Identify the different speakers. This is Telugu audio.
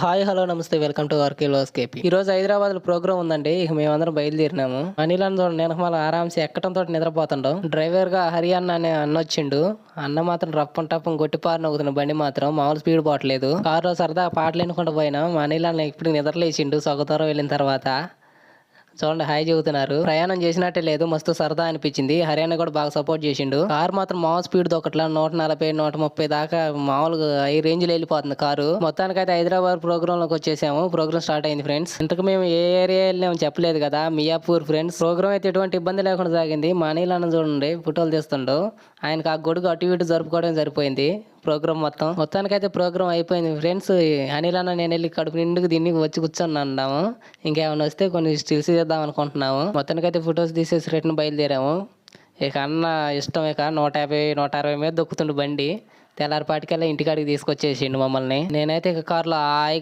Speaker 1: హాయ్ హలో నమస్తే వెల్కమ్ టు వర్క్ కేపీ. ఈ రోజు హైదరాబాద్ లో ప్రోగ్రామ్ ఉందండి. ఇక మేమందరం బయలుదేరినాము. అనిల్ చూడండి వెనకమాల ఆరాంసి ఎక్కడంతో నిద్రపోతుండవు. డ్రైవర్ గా హరియాణ అనే అన్న వచ్చిండు. అన్న మాత్రం రప్పం టప్పం గొట్టిపారు నవ్వుతున్న బండి మాత్రం మామూలు స్పీడ్ పోవట్లేదు. కారులో సరదా పాటలు ఎన్నుకుంటూ పోయినాం. మా అనిల్ అన్న ఇప్పుడు నిద్రలేచిండు సగ దూరం వెళ్ళిన తర్వాత. చూడండి హాయ్ చెబుతున్నారు. ప్రయాణం చేసినట్టే లేదు, మస్తు సరదా అనిపించింది. హర్యానా కూడా బాగా సపోర్ట్ చేసిండు. కారు మాత్రం మామూలు స్పీడ్ దొక్కట్లా 140 130 దాకా మామూలుగా ఈ రేంజ్ లో వెళ్ళిపోతుంది కారు. మొత్తానికైతే హైదరాబాద్ ప్రోగ్రామ్ లోకి వచ్చేసాము. ప్రోగ్రామ్ స్టార్ట్ అయింది ఫ్రెండ్స్. ఇంతకు మేము ఏ ఏరియా వెళ్ళాము చెప్పలేదు కదా, మియాపూర్ ఫ్రెండ్స్. ప్రోగ్రామ్ అయితే ఎటువంటి ఇబ్బంది లేకుండా సాగింది. మా అనిల్ అన్న చూడండి ఫోటోలు తీస్తుండో, ఆయనకు ఆ గొడుగు అటు ఇటు జరుపుకోవడం సరిపోయింది. ప్రోగ్రామ్ మొత్తానికైతే ప్రోగ్రామ్ అయిపోయింది ఫ్రెండ్స్. అనిల్ అన్న నేను వెళ్ళి కడుపు నిండుకు దీన్ని వచ్చి కూర్చొని అన్నాము. ఇంకేమైనా వస్తే కొన్ని స్టిల్స్ చేద్దాం అనుకుంటున్నాము. మొత్తానికైతే ఫొటోస్ తీసేసి రిటర్న్ బయలుదేరాము. ఇక అన్న ఇష్టం ఇక 150 160 మీద దొక్కుతుండు బండి. తెల్లారిపాటికల్లా ఇంటికాడికి తీసుకొచ్చేసిండు మమ్మల్ని. నేనైతే ఇక కారులో